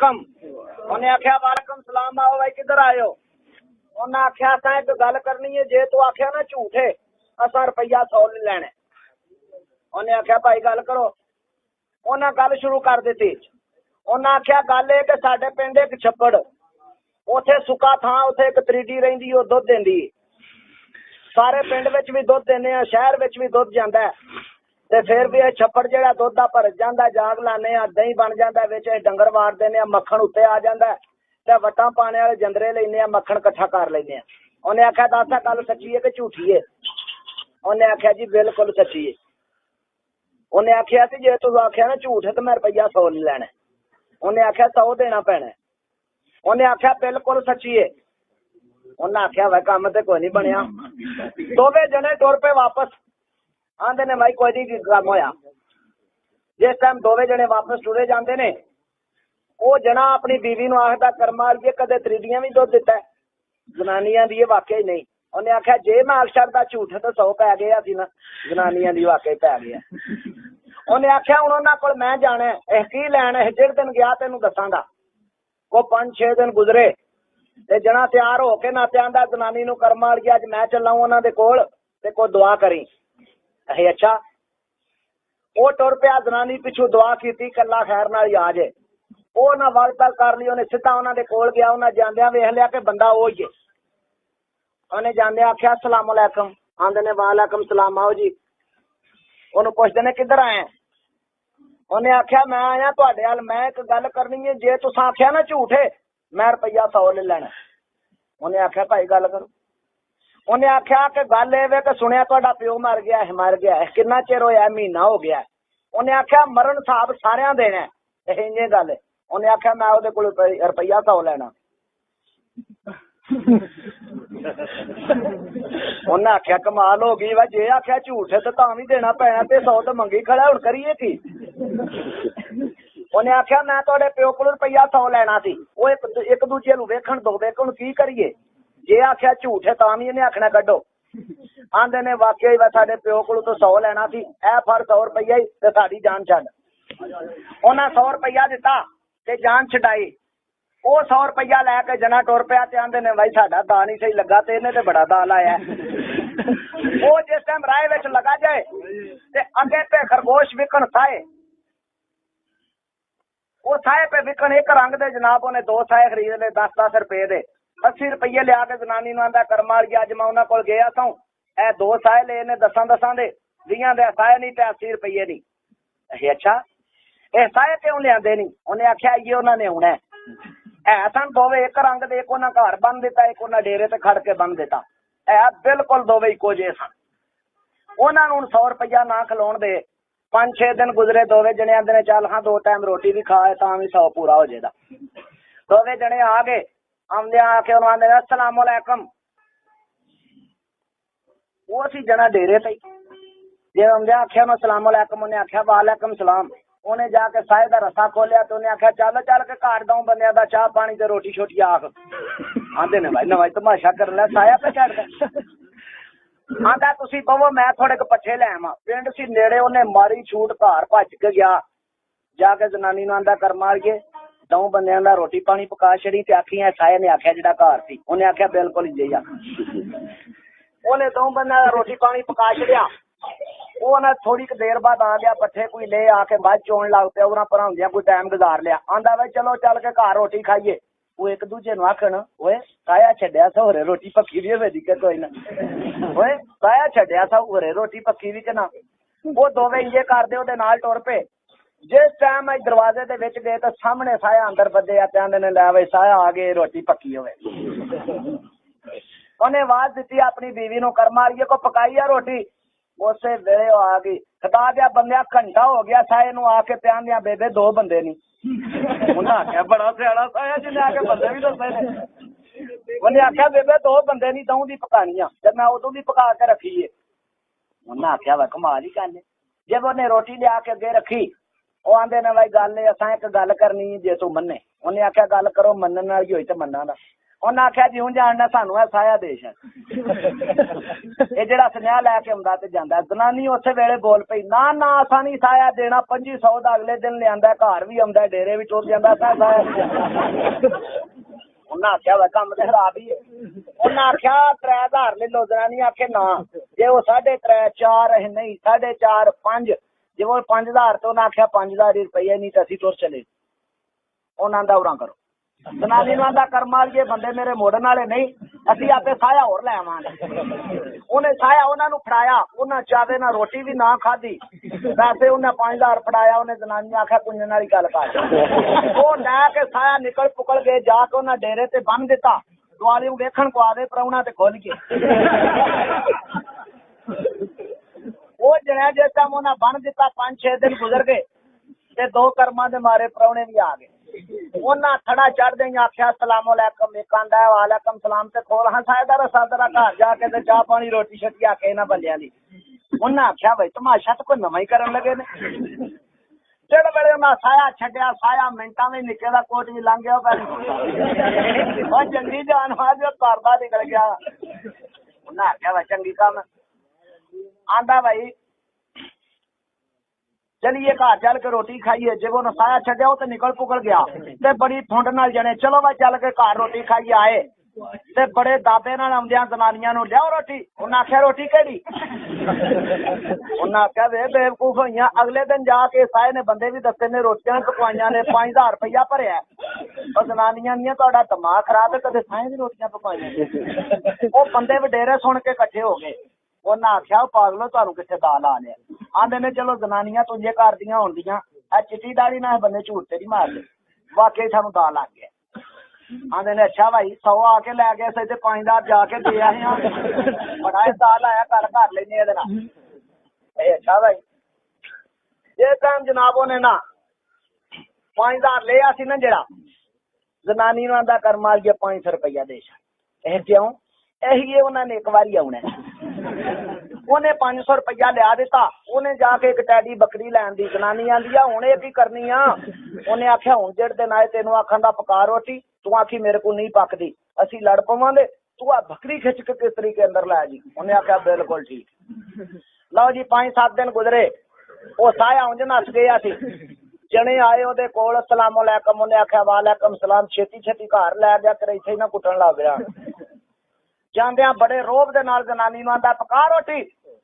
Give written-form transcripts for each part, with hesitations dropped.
अलैकुम। उन्हें आख्या वालेकुम सलाम, आओ भाई किधर आए हो? उन्हें आख्या असा एक गल करनी है, जे तू आख्या ना झूठ है असा रुपया 100 लेना। उन्हें आख्या भाई गल करो। उन्हें गल शुरू कर दी। उन्हें आख्या गल है कि साडे पिंड एक छप्पड़, उथे सुका थां, उथे एक त्रीडी रहिंदी, ओ दुध देंदी। सारे पिंड विच भी दुध देने आ, शहर विच भी दुध जांदा है, ते फिर भी यह छप्पड़ जिहड़ा दुध दा भर जांदा, जाग लाने आ, दही बन जांदा, विच डंगर वार देने आ, मक्खण उत्ते आ जांदा ते वट्टां पाने वाले जंदरे लैने आ, मक्खण इकट्ठा कर लैने आ। उन्हें आख्या दस गल सच्ची है कि झूठी है? उन्हें आख्या जी बिल्कुल सच्ची है। उन्हें आख्या कि जे तू आख्या ना झूठ है तो मैं रुपया 100 नहीं लैना। उन्हें आख्या 100 देना पैना। उन्हें आख्या बिल्कुल सच्ची है। उन्हें आख्या वह काम तो कोई नहीं बनया। दोवे जने टुर पे वापस, आंदे ने भाई कोई नहीं काम होया। जिस टाइम दोवे जने वापस टुरे जाते ने, वो जना अपनी बीवी नूं आखदा कर्मा लिए कदे त्रीडियां भी दुध दिता है, जनानियां दी वाकई नहीं। उन्हें आख्या जे मैं अक्षर का झूठ है तो 100 पै गया सी ना, जनानियां दी वाकई पै गया। उन्हें आख्या हुण उन्हां कोल मैं जाना है, की लैना है? जिस दिन गया तेनू दसांगा। को 5-6 दिन गुजरे ते जना तैयार हो के नाते आंदा जनानी नूं कर्मा वाली अज मैं चला उन्हां दे कोल ते कोई दुआ करी। अहे अच्छा। वो टुर पिया, जनानी पिछू दुआ की, कला खैर नाल आ जाए। वो ना वार्ता कर ली, उन्हें सीधा उन्हां दे कोल गया। उन्हें जांदियां वेख लिया कि बंदा वो ही है। उन्हें जांदियां आख्या अस्सलाम वालेकुम। आंदे ने वालेकुम सलाम, आओ जी। उन्हें पुछदे ने किधर आए? उन्हें आख्या मैं आया तुहाडे हल, मैं एक गल करनी है, जे तुसां आख्या ना झूठ है मैं रुपया 100 ले लैना। उन्हें आख्या भाई गल करो। उन्हें आख्या कि गल ये कि सुनिया तुहाडा प्यो मर गया है, कितना चिर होया? महीना हो गया। उन्हें आख्या मरण साहब सारियां देना है, इंजे गल है। उन्हें आख्या मैं उहदे कोल रुपया 100 लेना। उन्हें आख्या कमाल हो गई वा, जे आख्या झूठ है तो तां भी देना पैना, ते 100 तो मंगी खड़ा, हुण करिए की? उन्हें आख्या मैं तुहाडे प्यो कोल रुपया 100 लेना सी, वो एक दूजे नूं वेखण दो, वेखण की करिए? जे आख्या झूठ है तां भी इहने आखना कड्डो। आंदे ने वाकई वा साडे प्यो कोल तो 100 लेना सी, ऐ फड़ 100 रुपया ही ते साडी जान छड्ड। उन्हें 100 रुपया दिता ते जान छडाई। वो 100 रुपया लैके जना टुर पिया ते आंदे ने भाई साडा दा नहीं सही लगा ते इहने ते बड़ा दा लाया। वो जिस टाइम राह विच लगा जाए ते अगे ते खरगोश विकण साए, वो साए पे विकण एक रंग दे जनाब। उन्हें 2 साए खरीद ले 10-10 रुपए दे, 80 रुपये लिया के जनानी नूं आंदा कर्मा वाली अज मैं उन्हां कोल गया सां, ए 2 साए ले ने 10-10 दे, 20 दे साए नहीं ते 80 रुपये दी। अच्छा ए साए क्यों लियादे नहीं? उन्हें आख्या ये उन्होंने आना है सन दोवे एक रंग दे, एक उन्हें घर बन दिता, एक उन्हें डेरे ते खड़ के बन दिता। है बिल्कुल दोवे इको जे सन। उन्होंने 100 रुपया ना खिलाउण दे 5-6 दिन गुजरे। दोवे जने आंदे ने चल हाँ 2 टाइम रोटी भी खाए तां भी 100 पूरा हो जाएगा। दोवे जने आ गए, आंदे आके उन्होंने आंदे अस्सलाम वालेकुम। वो सी जना डेरे ते जे आंदे आख्या मैं अस्सलाम वालेकुम, उन्हें आख्या वालेकुम सलाम। उन्हें जाके साए का रस्सा खोलिया तो उन्हें आख्या चल चल के घर 2 बंदियां दा चाह पानी ते रोटी छोटी आख। आंदे ने भाई नवाई तमाशा कर लिया, साया पे चढ़ गया। आंदा तुसी बवो मैं थोड़े को पट्ठे ले आवां। पिंड सी नेड़े, उन्हें मारी छूट घर भज के गया। जाके जनानी नूं आंदा कर मारिए 2 बंदियां दा रोटी पानी पका छड़ी ते आखी है साए ने आख्या जिहड़ा घर सी। उन्हें आख्या बिल्कुल इंजे ही आख। उन्हें 2 बंदियां दा रोटी पानी पका छड़िया। वो ना थोड़ी देर बाद आ गया, पट्ठे कोई ले आके बाद चोन लग पिया, उन्हें भराउंदियां कोई टाइम गुजार लिया। आंदा भाई चलो चल के घर रोटी खाइए। वो एक दूजे नूं आखण ओए साया छड्डिया सा होरे रोटी पक्की भी होवे दी के कोई ना, ओए साया छड्डिया सा होरे रोटी पक्की भी के ना। वो दोवे इंजे करदे ओदे नाल टुर पे। जिस टाइम अज दरवाजे दे विच गए तो सामने साया अंदर बदे आते आंदे ने लै वे साया आ गए रोटी पक्की होवे। उन्हें आवाज दी अपनी बीवी नूं कर मारिए को पकाई है रोटी। उसे वेले आ गई, खता दिया बंदिया घंटा हो गया साए नूं आके प्यान दिया बेबे 2 बंदे नहीं। उन्हें आख्या बड़ा सियाड़ा साया जिन्हें आके बंदे भी दसे ने। उन्हें आख्या बेबे 2 बंदे नहीं, 2 दी पकानी ते मैं उदों दी पका के रखी है। उन्हें आख्या वा कमाल ही गल है। जब उन्हें रोटी लिया के अगे रखी, वो आंदे ने भाई गल असां एक गल करनी जे तू मन्ने। उन्हें आख्या गल करो, मनन वाली होई ते मन्ना दा। उन्हें आख्या जिउं जानना सानू है साया देश है ये जेड़ा सुनेहा लैके आउंदा ते जांदा। जनानी उस वेले बोल पई ना ना असां नहीं साया देना 2500 दा अगले दिन लियांदा घर भी आउंदा डेरे भी टुर जांदा साया। उन्हें आख्या वा कम ते खराब ही है। उन्हें आख्या 3000 ले लो। जनानी आखे ना जे वो 3.5 4 नहीं 4.5 5 जे वो 5000 तो उन्हें आख्या 5000 रुपये नहीं तो असीं तुर चले। उन्हें आंदा उरा करो। जनानी नूं आंदा कर मार जे बंदे मेरे मोड़न वाले नहीं असीं आपे साया होर लै आवांगे। उन्हें साया उन्हां नूं फड़ाया। उन्हां चावे ना रोटी भी ना खाधी वैसे उन्हें 5000 फड़ाया। उन्हें जनानी आख्या कुंजन वाली गल कर वो लै के साया निकल पुकल गए जाके उन्हें डेरे ते बन दिता। दुआलियों वेखण को आवे प्राहुणा ते खुल गए। वो जणिया जिस टाइम उन्हें बन दिता 5-6 दिन गुजर गए ते 2 कर्मां दे मारे प्राहुणे भी आ गए। उन्हें थड़ा चढ़ दे आख्या अस्सलामुअलैकुम। एक आंदा वालेकुम सलाम ते खोल हाँ सायदारा सादरा घर जाके ते चाह पानी रोटी शटी आके इन्हां बंदियां दी। उन्हें आख्या भाई तमाशा तो कोई नवां ही करन लगे ने। जेड़े वेले उन्हें साया छड्डिया साया मिंटां में निक्के दा कोट भी लंघ गया और जंगी जान वाज करदा निकल गया। उन्हें आख्या भाई चंगी काम आंदा भाई चलिए घर चल के रोटी खाइए। जब उन्हें साया छड्डिया वो तो निकल पुकल गया ते बड़ी फुंड नाल जने चलो भाई चल के घर रोटी खाइए आए ते बड़े दादे नाल आउंदियां जनानियां नूं लियाओ रोटी। उन्हें आख्या रोटी केड़ी। उन्हें आख्या वे बेवकूफ होइयां अगले दिन जाके साए ने बंदे भी दस्से ने रोटियां पकवाइयां ने 5000 रुपया भरिया और जनानियां ने तुहाडा दिमाग खराब है कदे साए दी रोटियां पकाइयां। वो बंदे वडेरे सुन के इकट्ठे हो गए। उन्हें आख्या पागलो तुहानू किथे दाल आ लिया। आंदे ने चलो जनानियां तुझे घर दियां होंदियां ए चिट्टी दाड़ी ना बंदे झूठ ते नहीं मारदे वाकई सानू दाल आ गया। आंदे ने अच्छा भाई 100 आके लै गए सही ते 5000 जाके दे आए हां बड़ा दाल आया कल कर लेने इहदे नाल। अच्छा भाई ये टाइम जनाब ने ना 5000 लिया सी ना जेड़ा जनानी नूं आंदा कर मार गया 500 रुपया दे छड़। क्यों यही उन्होंने एक बारी आना। उन्हें 500 रुपया लिया दिता। उन्हें जाके एक टैडी बकरी लैन दी। जनानी आंदी आ हुण की करनी आ। उन्हें आख्या हुण जेड़ दिन आए तेनों आखन दा पका रोटी तू आखी मेरे को नहीं पकदी असीं लड़ पवांगे तू आ बकरी खिच के किस तरीके अंदर लै जी। उन्हें आख्या बिल्कुल ठीक। लो जी 5-7 दिन गुजरे वो साया उंज नस गया सी। जने आए ओदे कोल अस्सलामुअलैकुम। उन्हें आख्या वालेकुम सलाम छेती छेती घर लै गया तेरे इत्थे ही ना कुटन लग गया। जांदियां बड़े रोब दे नाल जनानी नूं आंदा पका रोटी।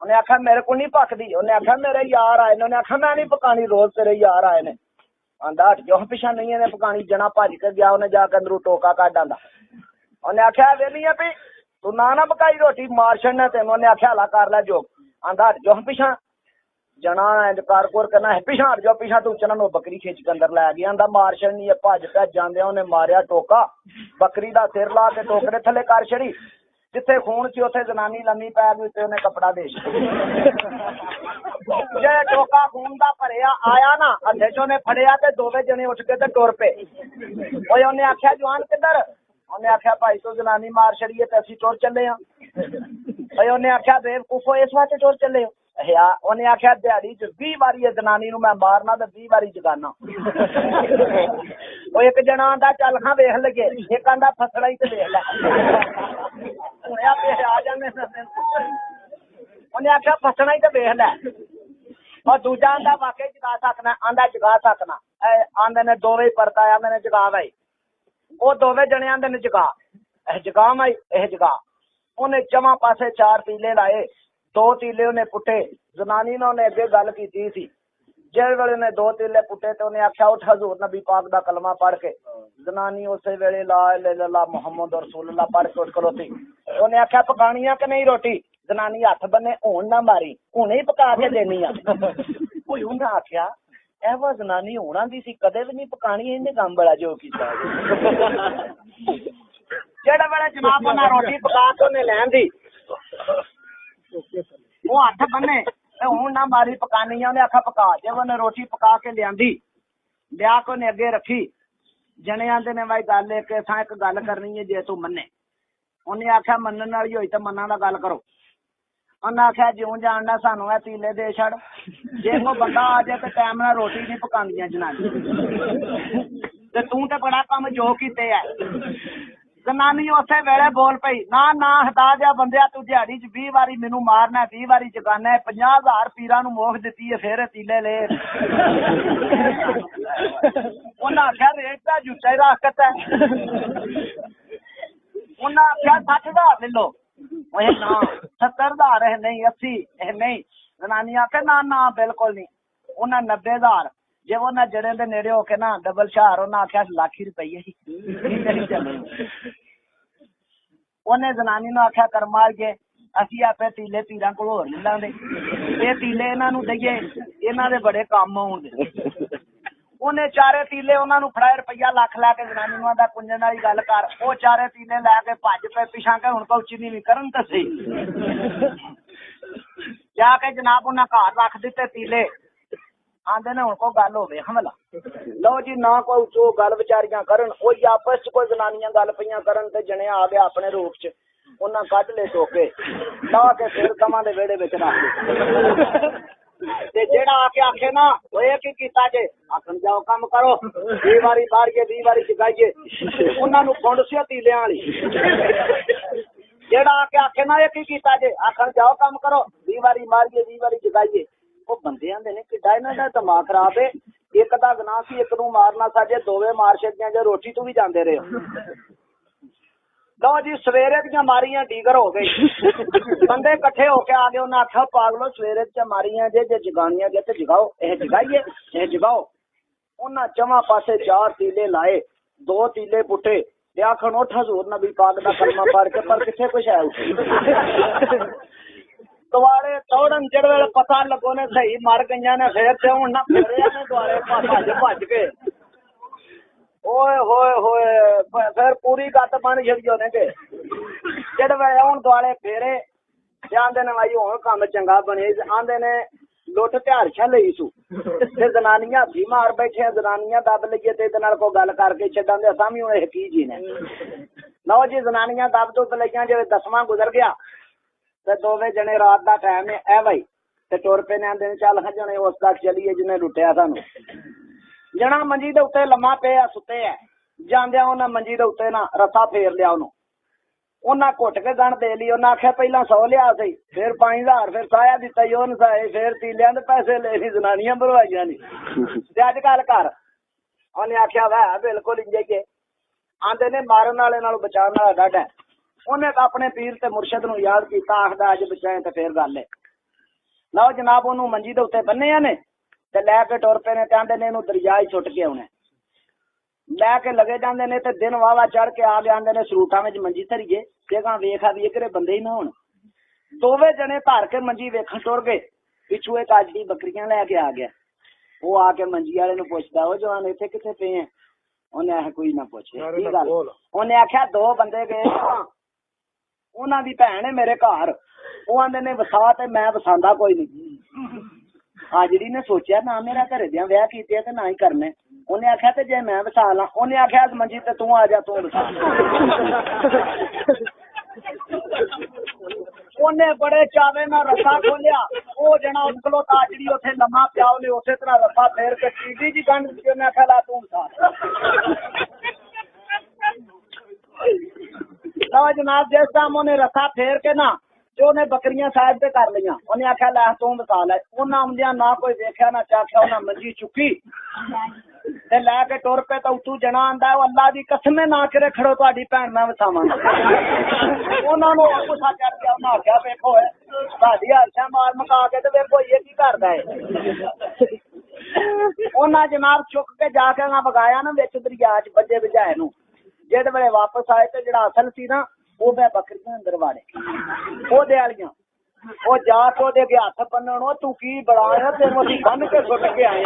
उन्हें आख्या मेरे को नहीं पकदी। उन्हें आख्या मेरे यार आए ने। उन्हें आख्या मैं नहीं पकानी रोज तेरे यार आए ने। आंदा हट जो पिछा नहीं है पकानी। जना भज के गया उन्हें जाके अंदरों टोका कढ आंदा। उन्हें आख्या वेली है भी तू ना पकाई रोटी मार छड़ना तेनों। उन्हें आख्या हला कर लै जोग। आंदा हट जो पिछा जना कार कोर करना है पिछा हट जाओ पिछा तू चना नो बकरी खिंच के अंदर लै गया। आंदा मार छड़नी है भज पे जांदे उन्हें मारिया टोका बकरी दा सिर ला के टोकरे थले कर छड़ी जिथे खून सी उथे जनानी लम्मी पै गई ते उन्हें कपड़ा दे जे टोका खून दा भरिया आया ना हथे च उन्हें फड़िया ते दोवे जने उठ के ते टुर पे। ओए उन्हें आख्या जवान किधर। उन्हें आख्या भाई तू जनानी मार छड़िए ते असीं टुर चले हां। ओए उन्हें आख्या बेवकूफो इस वास्ते टुर चले हो। उन्हें आख्या दिहाड़ी च 20 बारी जनानी नूं मैं मारना ते 20 बारी जगाना। वो एक जना आंदा चल खां वेख लगे एक आंदा फसड़ा ही ते देख लै। आ जाने उन्हें आख्या फसना ही तो वेख लै। और दूजा आंदा वाकई जगा सकना। आंदा जगा सकना। आंदे ने दोवे परताया मैंने जगा भाई। वो दोवे जने आंदे ने जगा जगा माई जगा। उन्हें चवां पासे 4 तीले लाए 2 तीले उन्हें पुट्टे। जनानी ने उन्हें अगे गल की सी जिस वेले ने 2 तीले पुट्टे तो उन्हें आख्या उठ हजूर नबी पाक दा कलमा पढ़ के। जनानी उस वेले ला इलाहा इल्लल्लाह मुहम्मद रसूलुल्लाह पढ़ के उठ खलोती। उन्हें आख्या पकानी है कि नहीं रोटी। जनानी हथ बने हुण ना मारी हुणे ही पका के देनी आ। कोई उन्हें आख्या एवं जनानी हुण आंदी सी कदे भी नहीं पकानी इन्हें काम बड़ा जो कीता। जेड़ा वेले जनाब उन्हें रोटी पका के उन्हें लैन दी वो हथ बने हुण ना मारी पकानी है। उन्हें आख्या पका जब उन्हें रोटी पका के लियांदी लिया के उन्हें अगे रखी। जने आंदे ने भाई गल एक गल करनी है जे तू मन्ने। उन्हें आख्या मनन वाली होई तो मन्ना दा गल करो। उन्हें आख्या ज्यों जानना सानू है तीले दे छड़ जे कोई बंदा आ जाए तो टाइम नाल रोटी नहीं पकांदियां जनानी ते तू ते बड़ा कम जो कीते है। जनानी उसे वेले बोल पई ना ना हटा जा बंदिया तू दिहाड़ी च 20 वारी मैनू मारना 20 वारी जगाना 50,000 पीरां नू मोख दित्ती है फिर तीले ले उन्हें आख्या रेट का जुटा ही रखता है उन्हें आख्या 60,000 ले लो ना 70,000 नहीं 80 नहीं जनानी आखे ना ना बिल्कुल नहीं उन्हें 90,000 जे उन्हें जड़े दे नेड़े होके ना डबल शहर उन्हें आख्या लाखी रुपये उन्हें जनानी ने आख्या कर मार के असी आपे तीले पीरां कोल होर ले लांदे ये तीले इन्हां नू दईए इन्हां दे बड़े काम आउंदे उन्हें चारे तीले उन्हां नू फड़ाए रुपया लख लैके जनानी नू आंदा कुंजन वाली गल कर वो चारे तीले लैके भज पे पिछां के हुण कोई उच्ची नीवीं करन ते सही जाके जनाब उन्हें घर रख दिते तीले आंदे ने हुण कोई गल होवे हमला लो जी ना कोई उचो गल विचारियां करन ओही आपस च कोई जनानियां गल पईयां करन ते जने आ गया अपने रूप च उन्हां कढ ले टोके ला के फिर कमां दे वेड़े विच रख ते जेड़ा आके आखे ना ओए की कीता जे आखन जाओ काम करो 20 वारी बाड़िए 20 वारी चगाइए उन्हां नू फुंड सी तीलियां वाली जेड़ा आके आखे ना ये की कीता जे आखन जाओ काम करो 20 वारी मारिए 20 वारी चगाइए वो बंदे आंदे ने किड्डा इन्हां दा दिमाग खराब है एक दा गुनाह सी एक नू मारना साजे दोवे मार छड्डियां जे रोटी तू भी जांदे रहे हो लो जी सवेरे दियां मारियां डीगर हो गई बंदे इकट्ठे होके आ गए उन्हें आख्या पागलो सवेरे च मारियां जे जगानियां जे ते जगाओ यह जगाइए यह जगाओ उन्हें चवां पासे 4 तीले लाए 2 तीले पुट्टे ते आखन उठ हजूर नबी पाक दा कलमा पढ़ के पर किथे कुछ है उठी दुआरे दौड़न जिहड़े वेले पता लगो ने सही मर गईयां ने फिर ते हुण ना फिरिया ने दुआरे भज भज के ओए होए होए फिर पूरी गत बन छड़ी होने के जिहड़े वेले हुण दुआरे फेरे ते आंदे ने भाई हुण काम चंगा बने आंदे ने लुट ध्याड़ियां लई सू ते जनानियां हथी मार बैठे जनानियां दब लईए ते इहदे नाल कोई गल करके छड्डांदे असां भी हुण इह की जी ने लो जी जनानियां दब दुब लईयां जिवें 10वां गुजर गया ते दोवे जने रात दा टाइम है ए भाई ते टुर पे ने आंदे ने चल जने उस तक चलीए जिन्हें लुटिया सानू जना मंजी दे उत्ते लम्मा पिया सुते है जांदियां उन्हां मंजी दे उत्ते ना रस्सा फेर लिया उन्हों उन्हां घुट के गण दे ली उन्हां आख्या पहला 100 लिया सी फिर 5,000 फिर साया दिता जी उन्हें साए फिर तीलियां दे पैसे ले ली जनानियां भरवाइयां नहीं ते अज कल कर उन्हें आख्या वह बिल्कुल इंजे के आंदे ने मारन वाले नालों बचाने वाला डड है उन्हें अपने पीर ते मुर्शद नूं याद कीता आखदा अज बचाए ते फिर गल है लो जनाब उन्होंने मंजी दे उत्ते बन्ने ने ते लैके टुर पे ने आंदे ने इहनूं दरिया ही छुट के आउणा लैके लगे जांदे ने ते दिन वावा चढ़ के आ गए आंदे ने सरूटां विच मंजी धरीए ते कहां वेख आ भी घरे बंदे ही ना होण दोवे जने धर के मंजी वेखण टुर गए पिछू एक अजड़ी बकरियां लैके आ गया वो आके मंजी वाले नूं पुछदा ओ जवान इत्थे कित्थे पे हैं उन्हें आख्या कोई ना पुछे की गल उन्हें आख्या 2 बंदे गए उन्हां दी भैन है मेरे घर वो आंदे ने वसा ते मैं वसांदा कोई नहीं हाजरी ने सोचा ना मेरा घरे दियां ब्याह कीते ते ना ही करने उन्हें आख्या ते जे मैं वसा ला उन्हें आख्या मंजी ते तू आ जा तू वसा उन्हें बड़े चावे ना रस्सा खोलिया वो जना उठलो ताजड़ी उथे लम्मा पिया उन्हें उसे तरह रस्सा फेर के टीडी जी गंढ दी उन्हें आख्या ला तू वसा जनाब जिस टाइम उन्हें रस्सा फेर के ना जो उन्हें बकरियां साइड पे कर लिया उन्हें आख्या लै तू बता लै उन्हें आउंदियां ना कोई देखा ना चाख्या उन्हें मंजी चुकी ते लैके टुर पे तो उतू जना आंदा अल्लाह दी कसम ना करे खड़ो तुहाडी भैन मैं वसावां उन्हां नूं गुस्सा चढ़ गया उन्हें आख्या वेखो साडी हर्षां मार मुका के ते वेखो ये की करदा है उन्हां जनाब चुक के जाके ना वगाया ना विच दरिया च बजे बजाए नूं जिहड़े वेले वापस आए ते जेड़ा असल सी ना वो मैं बकरियां अंदर वाड़े ओहदे वालियां वो जाके ओहदे अगे हथ बन्नण तू की बड़ा तेनों असीं बन के सुट के आए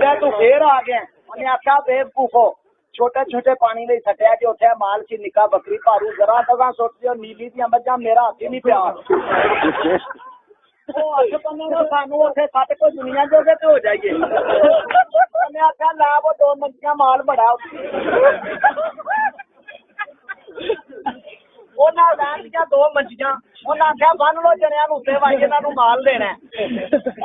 ते तू फिर आ गया उन्हें आख्या बेवकूफो छोटे छोटे पानी लई सटिया कि उत्थे माल सी निक्का बकरी भारू जरा तगा सुट दिओ नीली दियां मज्जां मेरा हथ ही नहीं पिया हथ बन्नण सानू उत्थे सट को दुनिया जोगे ते हो जाइए उन्हें आख्या ला वो 2 मंजियां माल बड़ा उन्हें लैन दियां 2 मंजियां उन्हें आख्या बन लो जनिया उत्ते वाई इन्हां नूं माल देना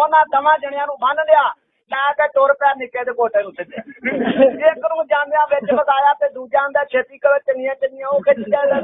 उन्हें 10 जनिया नूं बन लिया ਲਾ ਕੇ ਤੁਰ ਪਿਆ ਨਿੱਕੇ ਦੇ ਗੋਡੇ ਨੂੰ ਸਿੱਧੇ। ਇੱਕ ਨੂੰ ਜਾਂਦਿਆਂ ਵਿੱਚ ਵਗਾਇਆ ਤੇ ਦੂਜਾ ਆਂਦਾ ਛੇਤੀ ਕਰੋ ਚੰਗੀਆਂ ਚੰਗੀਆਂ ਉਹ ਖਿੱਚ ਜਾਂਦਾ।